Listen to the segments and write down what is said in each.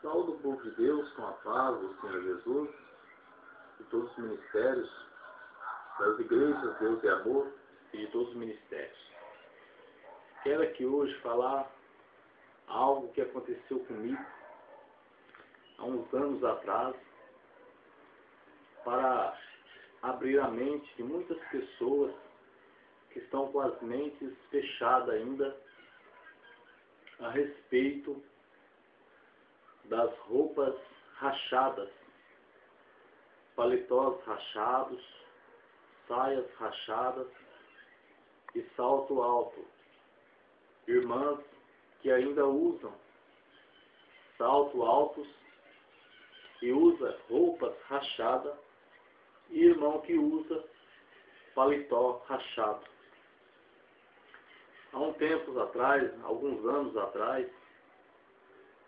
Saúdo o povo de Deus com a paz do Senhor Jesus e todos os ministérios das igrejas Deus e Amor e de todos os ministérios. Quero aqui hoje falar algo que aconteceu comigo há uns anos atrás para abrir a mente de muitas pessoas que estão com as mentes fechadas ainda a respeito das roupas rachadas, paletós rachados, saias rachadas e salto alto. Irmãs que ainda usam salto altos e usa roupas rachadas e irmão que usa paletó rachado. Há um tempo atrás, alguns anos atrás,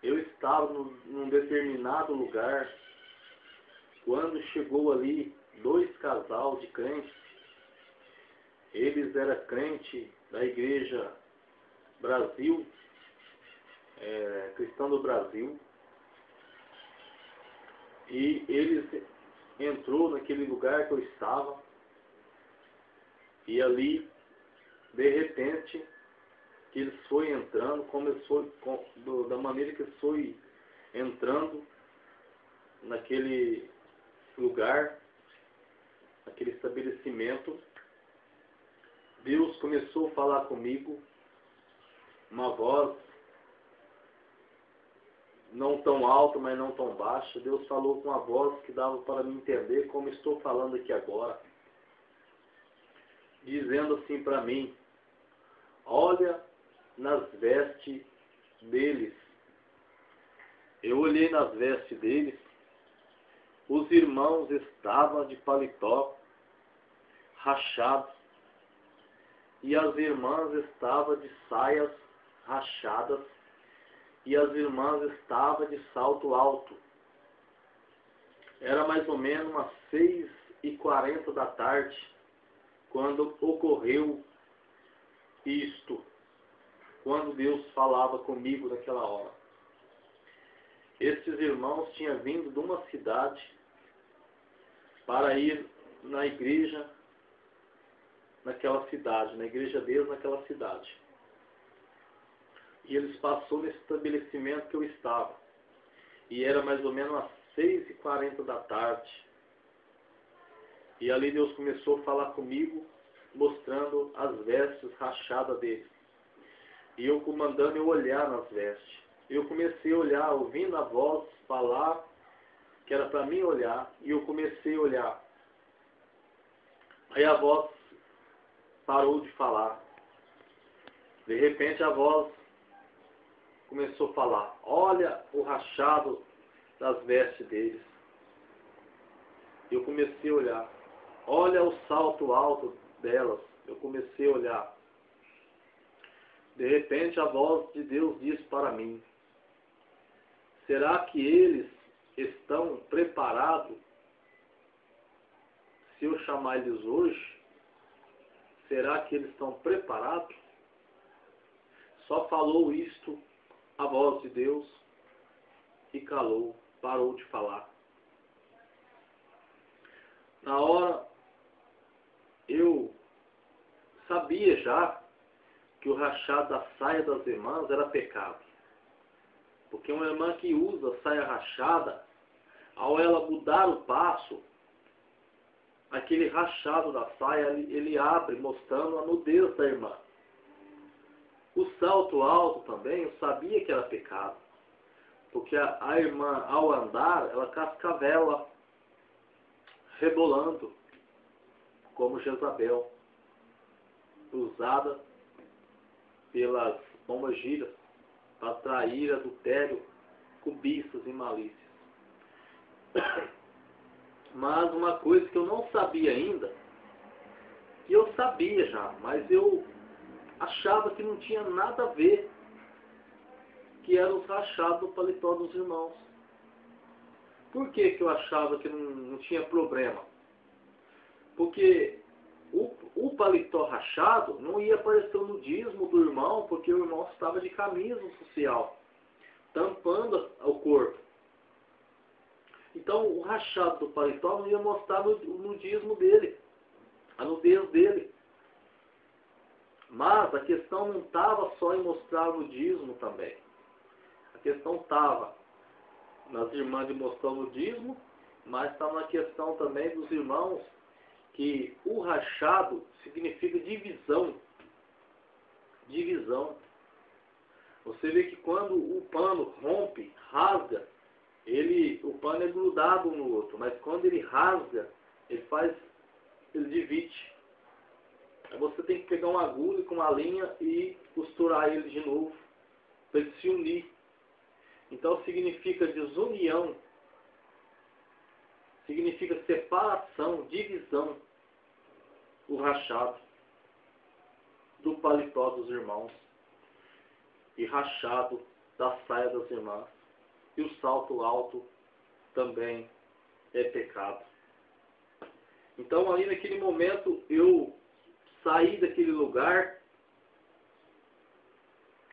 eu estava num determinado lugar quando chegou ali dois casal de crentes. Eles eram crentes da Igreja Brasil, Cristão do Brasil, e eles entrou naquele lugar que eu estava e ali, de repente, que eles foi entrando, da maneira que eles foi entrando naquele lugar, naquele estabelecimento, Deus começou a falar comigo, uma voz não tão alta, mas não tão baixa. Deus falou com uma voz que dava para me entender como estou falando aqui agora, dizendo assim para mim: olha nas vestes deles. Eu olhei nas vestes deles, os irmãos estavam de paletó rachado e as irmãs estavam de saias rachadas e as irmãs estavam de salto alto. Era mais ou menos umas 6h40 da tarde quando ocorreu isto, quando Deus falava comigo naquela hora. Estes irmãos tinham vindo de uma cidade para ir na igreja naquela cidade, na igreja deles naquela cidade. E eles passaram nesse estabelecimento que eu estava. E era mais ou menos às 6h40 da tarde. E ali Deus começou a falar comigo, mostrando as vestes rachadas deles. E eu comandando eu olhar nas vestes. Eu comecei a olhar, ouvindo a voz falar, que era para mim olhar, e eu comecei a olhar. Aí a voz parou de falar. De repente a voz começou a falar: olha o rachado das vestes deles. Eu comecei a olhar. Olha o salto alto delas. Eu comecei a olhar. De repente a voz de Deus disse para mim: será que eles estão preparados se eu chamar eles hoje? Será que eles estão preparados? Só falou isto a voz de Deus e calou, parou de falar. Na hora eu sabia já que o rachado da saia das irmãs era pecado. Porque uma irmã que usa saia rachada, ao ela mudar o passo, aquele rachado da saia, ele abre, mostrando a nudez da irmã. O salto alto também, eu sabia que era pecado. Porque a irmã, ao andar, ela cascavela, rebolando, como Jezabel, usada pelas pombas giras para atrair adultério, cobiças e malícias. Mas uma coisa que eu não sabia ainda, que eu sabia já, mas eu achava que não tinha nada a ver, que eram os rachados do paletó dos irmãos. Por que eu achava que não tinha problema? Porque o paletó rachado não ia aparecer o nudismo do irmão, porque o irmão estava de camisa social. tampando o corpo. Então, o rachado do paletó não ia mostrar o nudismo dele, a nudez dele. Mas a questão não estava só em mostrar o nudismo também. A questão estava nas irmãs de mostrar o nudismo, mas estava na questão também dos irmãos que o rachado significa divisão. Divisão. Você vê que quando o pano rompe, rasga, o pano é grudado um no outro, mas quando ele rasga, ele divide. Aí você tem que pegar uma agulha com uma linha e costurar ele de novo, para ele se unir. Então significa desunião, significa separação, divisão, o rachado do paletó dos irmãos e rachado da saia das irmãs. E o salto alto também é pecado. Então ali naquele momento eu saí daquele lugar,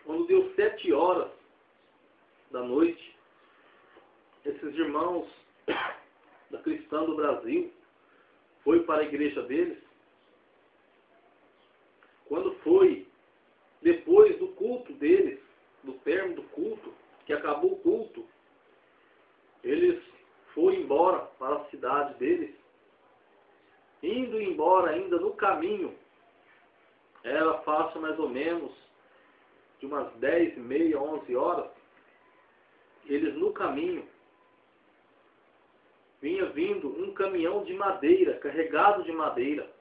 quando deu 7 horas da noite, esses irmãos da Cristã do Brasil foi para a igreja deles. Quando foi depois do culto deles, do término do culto, que acabou o culto, eles foram embora para a cidade deles. Indo embora ainda no caminho, era faixa mais ou menos de umas 10h30, 11 horas, eles no caminho, vinha vindo um caminhão de madeira, carregado de madeira.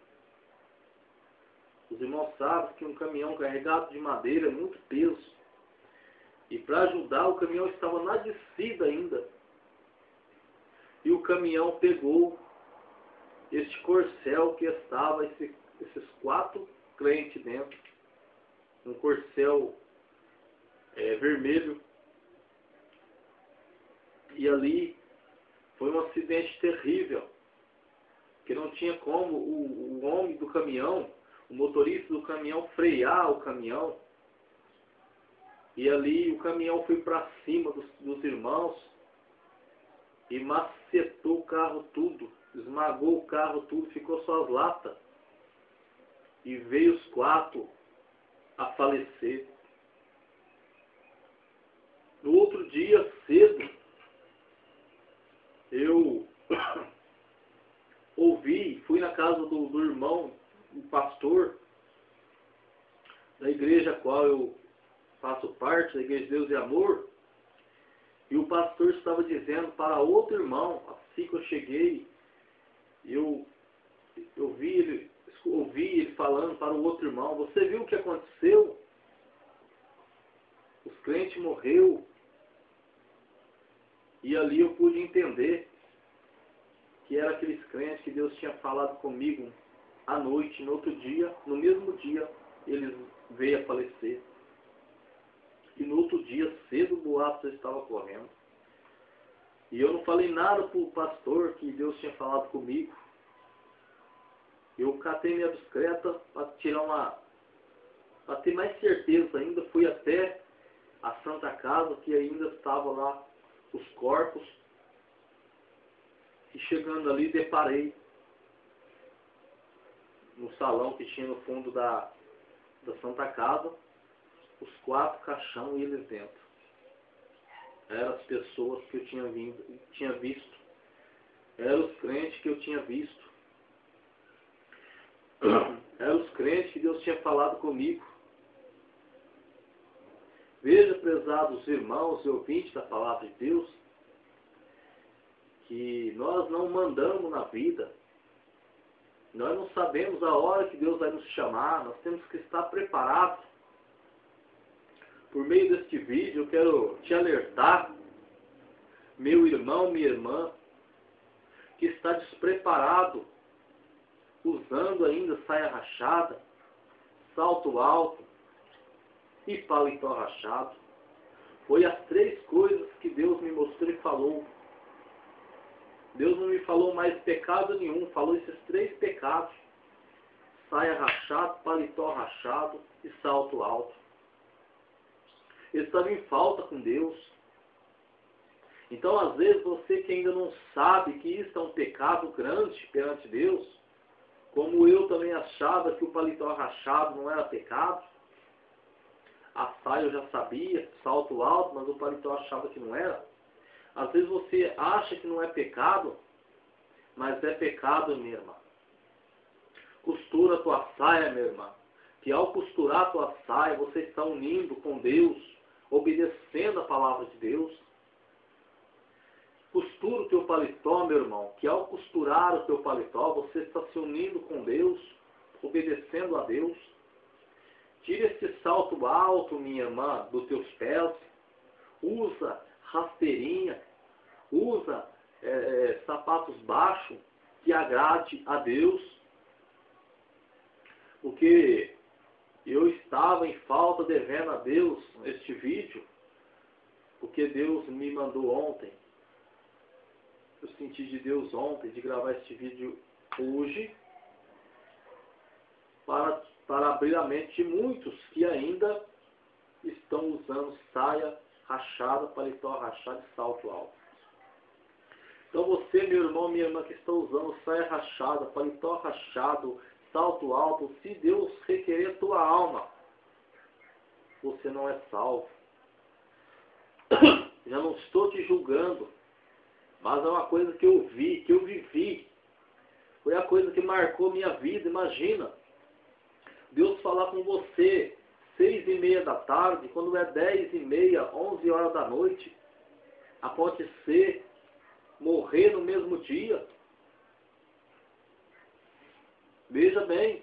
Os irmãos sabem que um caminhão carregado de madeira é muito peso. E para ajudar, o caminhão estava na descida ainda. E o caminhão pegou este corcel que estava, esses 4 crentes dentro. Um corcel vermelho. E ali foi um acidente terrível. Que não tinha como o homem do caminhão, o motorista do caminhão, frear o caminhão. E ali o caminhão foi para cima dos irmãos e macetou o carro tudo, esmagou o carro tudo, ficou só as latas. E veio os 4 a falecer. No outro dia, cedo, eu fui na casa do irmão, um pastor, da igreja a qual eu faço parte, da Igreja de Deus e Amor, e o pastor estava dizendo para outro irmão, assim que eu cheguei, eu ouvi ele falando para o outro irmão: você viu o que aconteceu? Os crentes morreram. E ali eu pude entender que era aqueles crentes que Deus tinha falado comigo à noite, no outro dia, no mesmo dia, eles veio a falecer. E no outro dia, cedo, o boato já estava correndo. E eu não falei nada para o pastor que Deus tinha falado comigo. Eu catei minha bicicleta para ter mais certeza ainda. Fui até a Santa Casa, que ainda estava lá os corpos. E chegando ali, deparei no salão que tinha no fundo da Santa Casa, os 4 caixão e eles dentro. Eram as pessoas que eu tinha visto. Eram os crentes que eu tinha visto. Eram os crentes que Deus tinha falado comigo. Veja, prezados irmãos e ouvintes da palavra de Deus, que nós não mandamos na vida. Nós não sabemos a hora que Deus vai nos chamar. Nós temos que estar preparados. Por meio deste vídeo, eu quero te alertar, meu irmão, minha irmã, que está despreparado, usando ainda saia rachada, salto alto e paletó rachado. Foi as 3 coisas que Deus me mostrou e falou. Deus não me falou mais pecado nenhum, falou esses 3 pecados: saia rachada, paletó rachado e salto alto. Eu estava em falta com Deus. Então, às vezes, você que ainda não sabe que isso é um pecado grande perante Deus, como eu também achava que o paletó rachado não era pecado, a saia eu já sabia, salto alto, mas o paletó achava que não era. Às vezes você acha que não é pecado, mas é pecado, minha irmã. Costura a tua saia, minha irmã, que ao costurar a tua saia, você está unindo com Deus, obedecendo a palavra de Deus. Costura o teu paletó, meu irmão, que ao costurar o teu paletó, você está se unindo com Deus, obedecendo a Deus. Tira este salto alto, minha irmã, dos teus pés. Usa rasteirinha, usa sapatos baixos que agrade a Deus. Porque eu estava em falta devendo a Deus este vídeo, porque Deus me mandou ontem. Eu senti de Deus ontem de gravar este vídeo hoje para abrir a mente de muitos que ainda estão usando saia rachada, paletó rachado e salto alto. Então você, meu irmão, minha irmã, que está usando saia rachada, paletó rachado, salto alto, se Deus requerer tua alma, você não é salvo. Já não estou te julgando, mas é uma coisa que eu vi, que eu vivi. Foi a coisa que marcou minha vida. Imagina, Deus falar com você 6:30 da tarde, quando é 10:30, 11 horas da noite, acontecer, morrer no mesmo dia. Veja bem,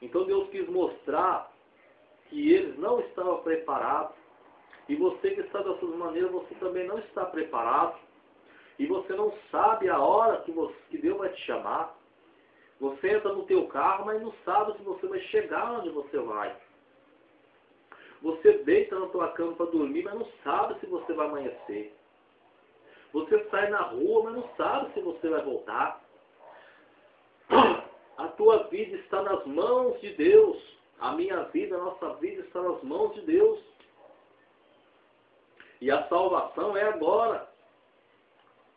então Deus quis mostrar que eles não estavam preparados. E você que está dessas maneiras, você também não está preparado. E você não sabe a hora que Deus vai te chamar. Você entra no teu carro, mas não sabe se você vai chegar onde você vai. Você deita na tua cama para dormir, mas não sabe se você vai amanhecer. Você sai na rua, mas não sabe se você vai voltar. A tua vida está nas mãos de Deus. A minha vida, a nossa vida está nas mãos de Deus. E a salvação é agora.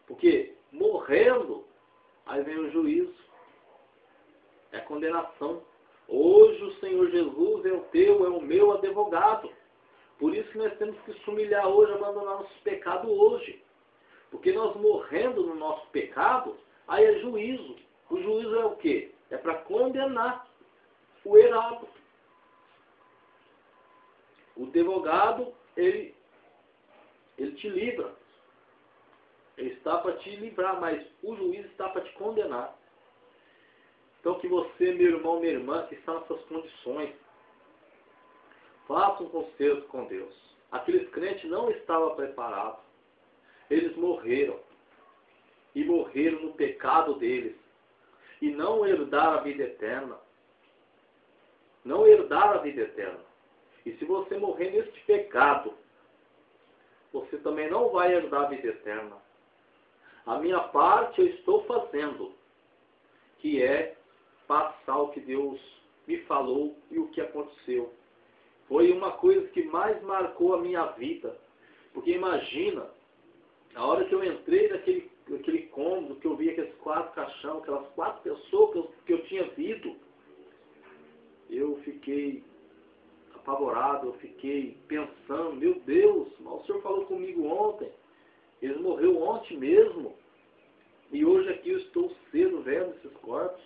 Porque morrendo, aí vem o juízo. É a condenação. Hoje o Senhor Jesus é o teu, é o meu advogado. Por isso que nós temos que se humilhar hoje, abandonar nosso pecado hoje. Porque nós morrendo no nosso pecado, aí é juízo. O juízo é o quê? É para condenar o errado. O advogado, ele te livra. Ele está para te livrar, mas o juiz está para te condenar. Então que você, meu irmão, minha irmã, que está nessas condições, faça um concerto com Deus. Aqueles crentes não estavam preparados. Eles morreram. E morreram no pecado deles. E não herdaram a vida eterna. Não herdaram a vida eterna. E se você morrer neste pecado, você também não vai herdar a vida eterna. A minha parte eu estou fazendo, que é passar o que Deus me falou e o que aconteceu. Foi uma coisa que mais marcou a minha vida. Porque imagina, a hora que eu entrei naquele cômodo, que eu vi aqueles 4 caixão, aquelas 4 pessoas que eu tinha visto, eu fiquei apavorado, eu fiquei pensando, meu Deus, mas o Senhor falou comigo ontem, eles morreram ontem mesmo, e hoje aqui eu estou cedo vendo esses corpos.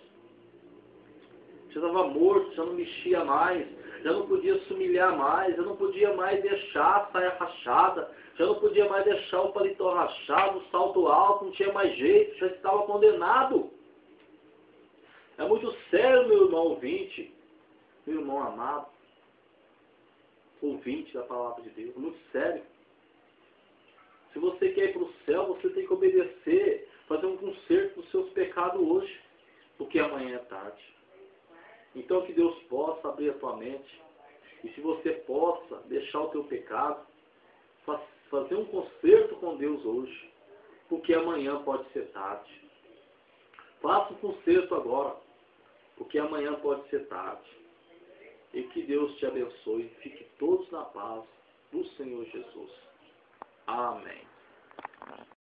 Já estava morto, já não mexia mais, já não podia se humilhar mais, já não podia mais deixar a saia rachada, já não podia mais deixar o paletó rachado, o salto alto, não tinha mais jeito, já estava condenado. É muito sério, meu irmão ouvinte, meu irmão amado, ouvinte da palavra de Deus, muito sério. Se você quer ir para o céu, você tem que obedecer, fazer um conserto dos seus pecados hoje, porque amanhã é tarde. Então que Deus possa abrir a tua mente, e se você possa deixar o teu pecado, fazer um conserto com Deus hoje, porque amanhã pode ser tarde. Faça um conserto agora, porque amanhã pode ser tarde. E que Deus te abençoe. Fique todos na paz do Senhor Jesus. Amém.